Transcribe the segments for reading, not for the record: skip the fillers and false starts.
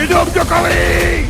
Hidup Jokowi!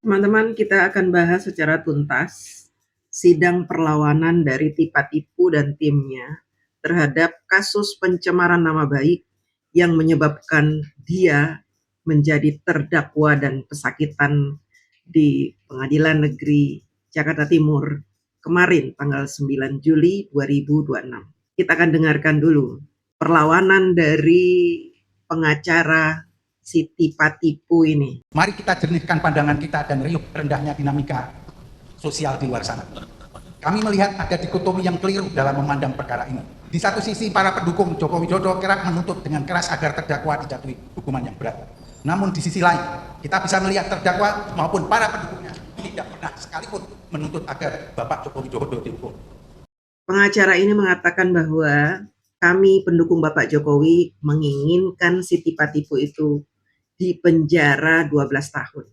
Teman-teman, kita akan bahas secara tuntas sidang perlawanan dari Tipa Tipu dan timnya terhadap kasus pencemaran nama baik yang menyebabkan dia menjadi terdakwa dan pesakitan di Pengadilan Negeri Jakarta Timur kemarin tanggal 9 Juli 2026. Kita akan dengarkan dulu perlawanan dari pengacara si Tipa Tipu ini. Mari kita jernihkan pandangan kita dan riuh rendahnya dinamika sosial di luar sana. Kami melihat ada dikotomi yang keliru dalam memandang perkara ini. Di satu sisi, para pendukung Joko Widodo kerap menuntut dengan keras agar terdakwa dijatuhi hukuman yang berat. Namun di sisi lain, kita bisa melihat terdakwa maupun para pendukungnya tidak pernah sekalipun menuntut agar Bapak Joko Widodo dihukum. Pengacara ini mengatakan bahwa kami pendukung Bapak Jokowi menginginkan si Tipa Tipu itu di penjara 12 tahun.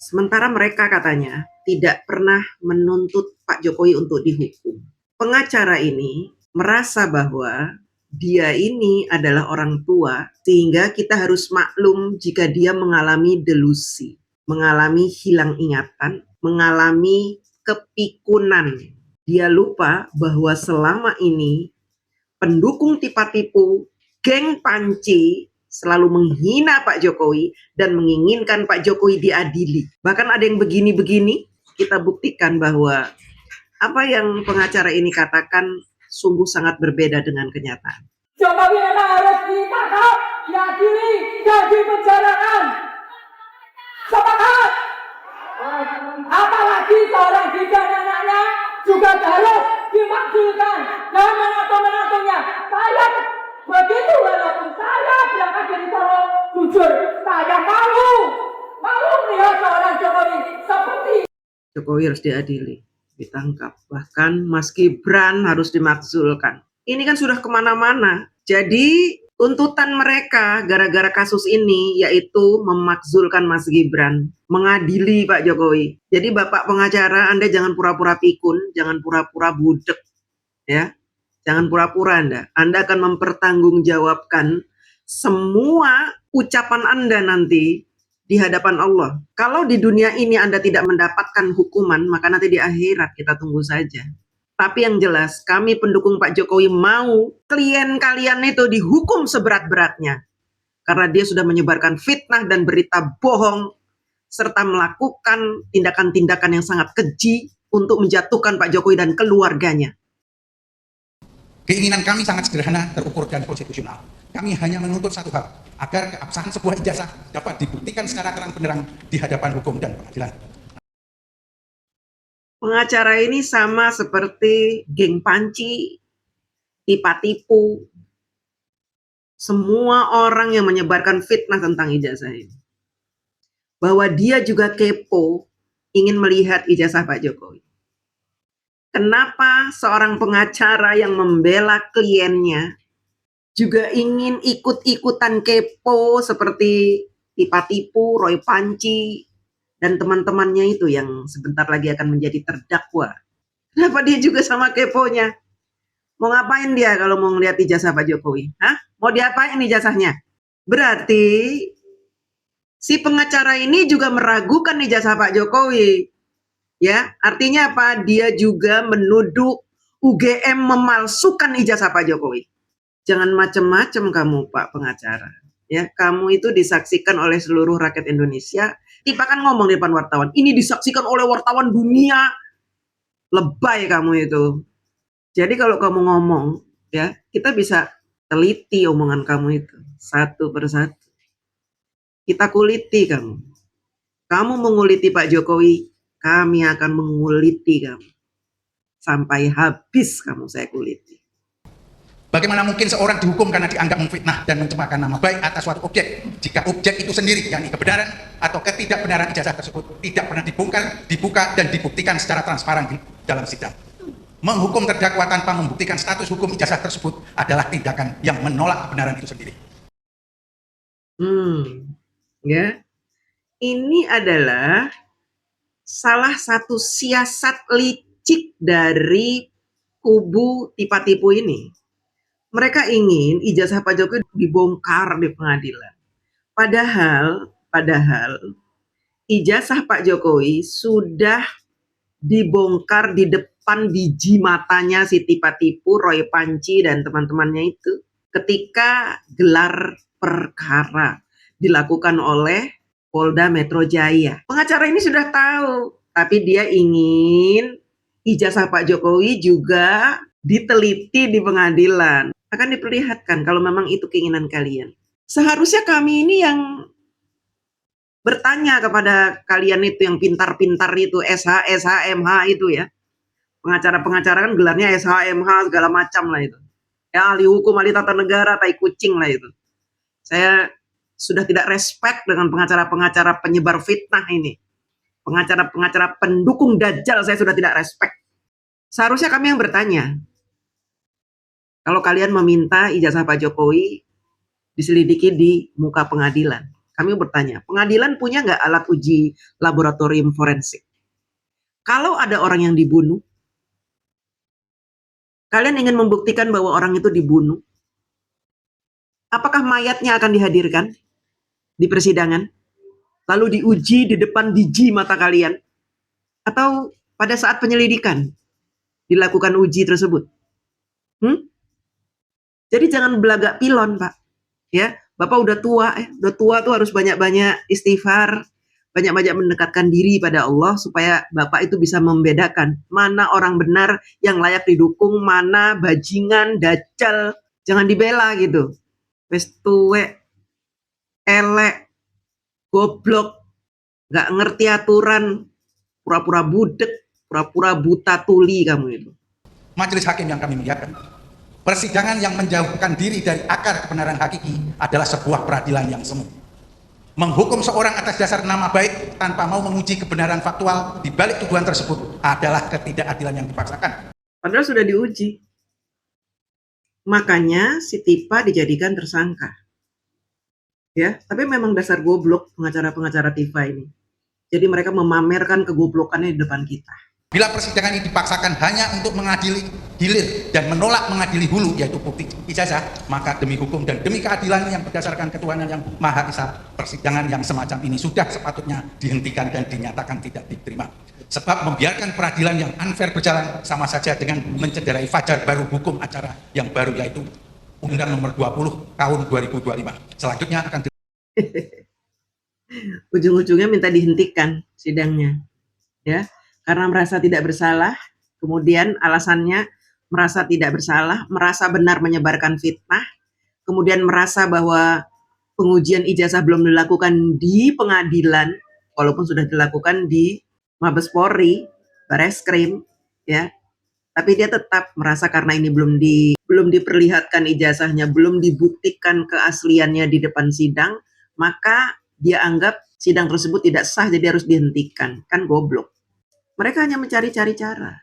Sementara mereka katanya tidak pernah menuntut Pak Jokowi untuk dihukum. Pengacara ini merasa bahwa dia ini adalah orang tua, sehingga kita harus maklum jika dia mengalami delusi, mengalami hilang ingatan, mengalami kepikunan. Dia lupa bahwa selama ini pendukung Tipa Tipu, geng Panci, selalu menghina Pak Jokowi dan menginginkan Pak Jokowi diadili. Bahkan ada yang begini-begini, kita buktikan bahwa apa yang pengacara ini katakan sungguh sangat berbeda dengan kenyataan. Jokowi memang harus ditangkap, diadili, dan dipenjarakan. Sepakat. Apalagi seorang Gibran anaknya juga harus dimakzulkan dan menantu-menantunya. Saya begitu, walaupun saya berangkat dari Solo, jujur saya malu melihat seorang Jokowi seperti Jokowi harus diadili, ditangkap, bahkan Mas Gibran harus dimakzulkan. Ini kan sudah kemana-mana. Jadi tuntutan mereka gara-gara kasus ini yaitu memakzulkan Mas Gibran, mengadili Pak Jokowi. Jadi Bapak pengacara, Anda jangan pura-pura pikun, jangan pura-pura budek, ya. Jangan pura-pura Anda. Anda akan mempertanggungjawabkan semua ucapan Anda nanti di hadapan Allah. Kalau di dunia ini Anda tidak mendapatkan hukuman, maka nanti di akhirat kita tunggu saja. Tapi yang jelas, kami pendukung Pak Jokowi mau klien kalian itu dihukum seberat-beratnya. Karena dia sudah menyebarkan fitnah dan berita bohong, serta melakukan tindakan-tindakan yang sangat keji untuk menjatuhkan Pak Jokowi dan keluarganya. Keinginan kami sangat sederhana, terukur, dan konstitusional. Kami hanya menuntut satu hal, agar keabsahan sebuah ijazah dapat dibuktikan secara terang-benderang di hadapan hukum dan pengadilan. Pengacara ini sama seperti geng Panci, Tipa Tipu, semua orang yang menyebarkan fitnah tentang ijazah ini. Bahwa dia juga kepo, ingin melihat ijazah Pak Jokowi. Kenapa seorang pengacara yang membela kliennya juga ingin ikut-ikutan kepo seperti Tipa Tipu, Roy Panci, dan teman-temannya itu yang sebentar lagi akan menjadi terdakwa. Kenapa dia juga sama keponya? Mau ngapain dia kalau mau ngeliat ijazah Pak Jokowi? Hah? Mau diapain ijazahnya? Berarti si pengacara ini juga meragukan ijazah Pak Jokowi. Ya, artinya apa? Dia juga menuduh UGM memalsukan ijazah Pak Jokowi. Jangan macam-macam kamu Pak pengacara. Ya, kamu itu disaksikan oleh seluruh rakyat Indonesia. Tiba kan ngomong di depan wartawan, ini disaksikan oleh wartawan dunia. Lebay kamu itu. Jadi kalau kamu ngomong, ya, kita bisa teliti omongan kamu itu satu persatu. Kita kuliti kamu. Kamu menguliti Pak Jokowi, kami akan menguliti kamu. Sampai habis kamu saya kuliti. Bagaimana mungkin seorang dihukum karena dianggap memfitnah dan mencemarkan nama baik atas suatu objek, jika objek itu sendiri, yakni kebenaran atau ketidakbenaran ijazah tersebut, tidak pernah dibongkar, dibuka, dan dibuktikan secara transparan di dalam sidang. Menghukum terdakwa tanpa membuktikan status hukum ijazah tersebut adalah tindakan yang menolak kebenaran itu sendiri. Ya, ini adalah salah satu siasat licik dari kubu Tipa Tipu ini. Mereka ingin ijazah Pak Jokowi dibongkar di pengadilan. Padahal ijazah Pak Jokowi sudah dibongkar di depan biji matanya si tipa-tipu, Roy Panci dan teman-temannya itu ketika gelar perkara dilakukan oleh Polda Metro Jaya. Pengacara ini sudah tahu, tapi dia ingin ijazah Pak Jokowi juga diteliti di pengadilan. Akan diperlihatkan kalau memang itu keinginan kalian. Seharusnya kami ini yang bertanya kepada kalian itu yang pintar-pintar itu, SH, MH itu ya. Pengacara-pengacara kan gelarnya SH, MH segala macam lah itu. Ya, ahli hukum, ahli tata negara, tai kucing lah itu. Saya sudah tidak respect dengan pengacara-pengacara penyebar fitnah ini. Pengacara-pengacara pendukung dajjal saya sudah tidak respect. Seharusnya kami yang bertanya. Kalau kalian meminta ijazah Pak Jokowi diselidiki di muka pengadilan. Kami bertanya, pengadilan punya nggak alat uji laboratorium forensik? Kalau ada orang yang dibunuh, kalian ingin membuktikan bahwa orang itu dibunuh, apakah mayatnya akan dihadirkan di persidangan? Lalu diuji di depan biji mata kalian? Atau pada saat penyelidikan dilakukan uji tersebut? Jadi jangan belagak pilon, Pak. Ya, Bapak udah tua tuh harus banyak-banyak istighfar, banyak-banyak mendekatkan diri pada Allah supaya Bapak itu bisa membedakan mana orang benar yang layak didukung, mana bajingan, dajjal, jangan dibela gitu. Wes tuwek, elek, goblok, gak ngerti aturan, pura-pura budek, pura-pura buta tuli kamu itu. Majelis hakim yang kami muliakan, persidangan yang menjauhkan diri dari akar kebenaran hakiki adalah sebuah peradilan yang semu. Menghukum seorang atas dasar nama baik tanpa mau menguji kebenaran faktual di balik tuduhan tersebut adalah ketidakadilan yang dipaksakan. Padahal sudah diuji. Makanya si Tipa dijadikan tersangka. Ya, tapi memang dasar goblok pengacara-pengacara Tipa ini. Jadi mereka memamerkan kegoblokannya di depan kita. Bila persidangan ini dipaksakan hanya untuk mengadili hilir dan menolak mengadili hulu, yaitu bukti ijazah, maka demi hukum dan demi keadilan yang berdasarkan ketuhanan yang Maha Esa, persidangan yang semacam ini sudah sepatutnya dihentikan dan dinyatakan tidak diterima. Sebab membiarkan peradilan yang unfair berjalan sama saja dengan mencederai fajar baru hukum acara yang baru, yaitu Undang-Undang Nomor 20 Tahun 2025. Selanjutnya akan ujung-ujungnya minta dihentikan sidangnya. Ya. Karena merasa tidak bersalah, kemudian alasannya merasa tidak bersalah, merasa benar menyebarkan fitnah, kemudian merasa bahwa pengujian ijazah belum dilakukan di pengadilan, walaupun sudah dilakukan di Mabes Polri, Bareskrim, ya. Tapi dia tetap merasa karena ini belum diperlihatkan ijazahnya, belum dibuktikan keasliannya di depan sidang, maka dia anggap sidang tersebut tidak sah, jadi harus dihentikan. Kan goblok. Mereka hanya mencari-cari cara.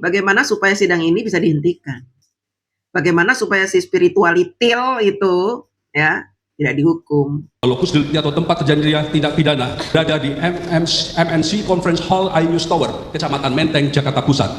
Bagaimana supaya sidang ini bisa dihentikan? Bagaimana supaya si spiritualitil itu ya tidak dihukum? Lokus delikti atau tempat kejadian tindak pidana berada di MNC Conference Hall INews Tower, Kecamatan Menteng, Jakarta Pusat.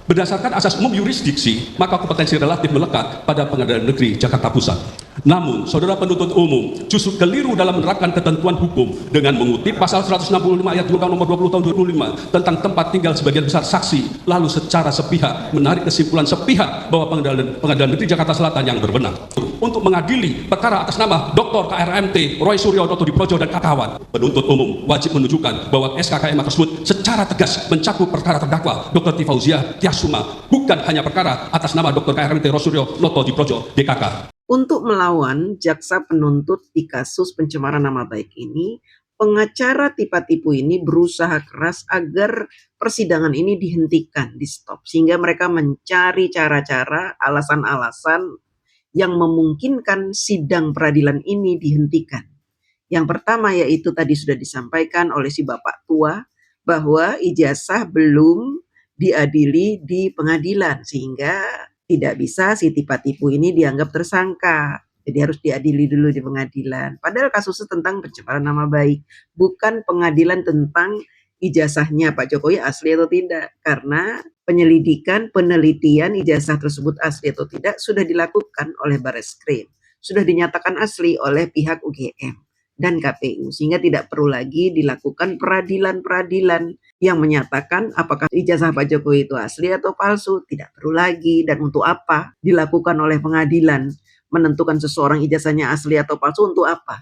Berdasarkan asas umum yurisdiksi, maka kompetensi relatif melekat pada Pengadilan Negeri Jakarta Pusat. Namun, saudara penuntut umum justru keliru dalam menerapkan ketentuan hukum dengan mengutip pasal 165 ayat 2 Nomor 20 tahun 2005 tentang tempat tinggal sebagian besar saksi, lalu secara sepihak menarik kesimpulan sepihak bahwa Pengadilan Negeri Jakarta Selatan yang berwenang untuk mengadili perkara atas nama Dr. KRMT Roy Suryo Noto Diprojo dan kawan. Penuntut umum wajib menunjukkan bahwa SKKM tersebut secara tegas mencakup perkara terdakwa Dr. Tifauzia Tiasuma, bukan hanya perkara atas nama Dr. KRMT Roy Suryo Noto Diprojo DKK. Untuk melawan jaksa penuntut di kasus pencemaran nama baik ini, pengacara tipa-tipu ini berusaha keras agar persidangan ini dihentikan, di stop, sehingga mereka mencari cara-cara, alasan-alasan yang memungkinkan sidang peradilan ini dihentikan. Yang pertama yaitu tadi sudah disampaikan oleh si bapak tua bahwa ijazah belum diadili di pengadilan, sehingga tidak bisa si tipa-tipu ini dianggap tersangka. Jadi harus diadili dulu di pengadilan. Padahal kasusnya tentang pencemaran nama baik, bukan pengadilan tentang ijazahnya Pak Jokowi asli atau tidak. Karena penyelidikan, penelitian ijazah tersebut asli atau tidak sudah dilakukan oleh Bareskrim. Sudah dinyatakan asli oleh pihak UGM. dan KPU, sehingga tidak perlu lagi dilakukan peradilan-peradilan yang menyatakan apakah ijazah Pak Jokowi itu asli atau palsu. Tidak perlu lagi. Dan untuk apa dilakukan oleh pengadilan menentukan seseorang ijazahnya asli atau palsu? Untuk apa?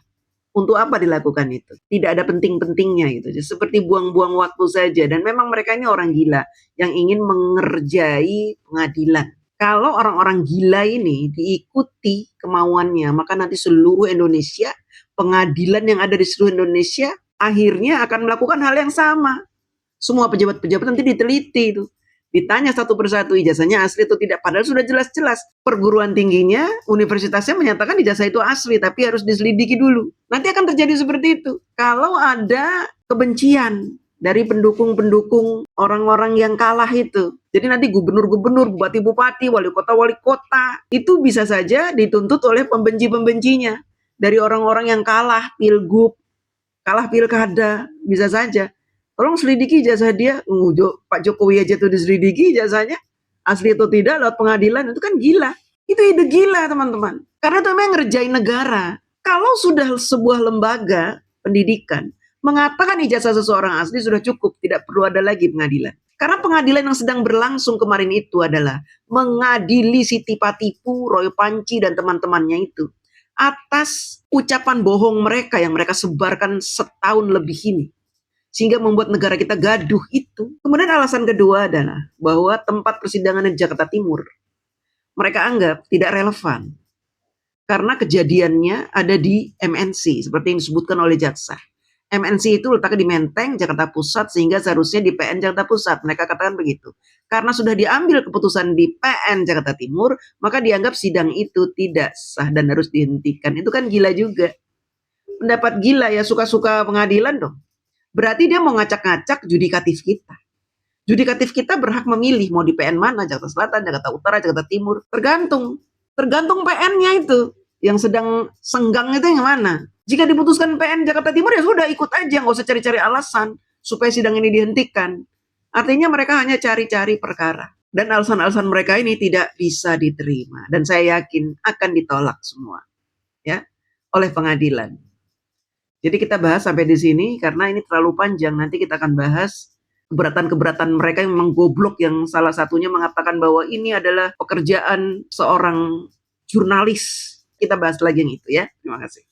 Untuk apa dilakukan itu? Tidak ada penting-pentingnya gitu. Seperti buang-buang waktu saja. Dan memang mereka ini orang gila yang ingin mengerjai pengadilan. Kalau orang-orang gila ini diikuti kemauannya, maka nanti seluruh Indonesia, pengadilan yang ada di seluruh Indonesia, akhirnya akan melakukan hal yang sama. Semua pejabat-pejabat nanti diteliti itu. Ditanya satu persatu ijazahnya asli atau tidak. Padahal sudah jelas-jelas perguruan tingginya, universitasnya menyatakan ijazah itu asli, tapi harus diselidiki dulu. Nanti akan terjadi seperti itu. Kalau ada kebencian dari pendukung-pendukung orang-orang yang kalah itu. Jadi nanti gubernur-gubernur, bupati-bupati, wali kota, itu bisa saja dituntut oleh pembenci-pembencinya. Dari orang-orang yang kalah pilgub, kalah pilkada, bisa saja. Tolong selidiki ijazah dia. Pak Jokowi aja tuh diselidiki ijazahnya. Asli atau tidak lewat pengadilan. Itu kan gila. Itu ide gila teman-teman. Karena itu memang ngerjain negara. Kalau sudah sebuah lembaga pendidikan mengatakan ijazah seseorang asli sudah cukup. Tidak perlu ada lagi pengadilan. Karena pengadilan yang sedang berlangsung kemarin itu adalah mengadili Siti Patipu, Roy Panci, dan teman-temannya itu. Atas ucapan bohong mereka yang mereka sebarkan setahun lebih ini. Sehingga membuat negara kita gaduh itu. Kemudian alasan kedua adalah bahwa tempat persidangan di Jakarta Timur mereka anggap tidak relevan. Karena kejadiannya ada di MNC, seperti yang disebutkan oleh jaksa. MNC itu letaknya di Menteng, Jakarta Pusat, sehingga seharusnya di PN Jakarta Pusat. Mereka katakan begitu. Karena sudah diambil keputusan di PN Jakarta Timur, maka dianggap sidang itu tidak sah dan harus dihentikan. Itu kan gila juga. Pendapat gila ya, suka-suka pengadilan dong. Berarti dia mau ngacak-ngacak judikatif kita. Judikatif kita berhak memilih mau di PN mana, Jakarta Selatan, Jakarta Utara, Jakarta Timur. Tergantung PN-nya itu. Yang sedang senggang itu yang mana. Jika diputuskan PN Jakarta Timur ya sudah ikut aja, nggak usah cari-cari alasan supaya sidang ini dihentikan. Artinya mereka hanya cari-cari perkara. Dan alasan-alasan mereka ini tidak bisa diterima. Dan saya yakin akan ditolak semua. Ya, oleh pengadilan. Jadi kita bahas sampai di sini karena ini terlalu panjang. Nanti kita akan bahas keberatan-keberatan mereka yang memang goblok, yang salah satunya mengatakan bahwa ini adalah pekerjaan seorang jurnalis. Kita bahas lagi yang itu ya. Terima kasih.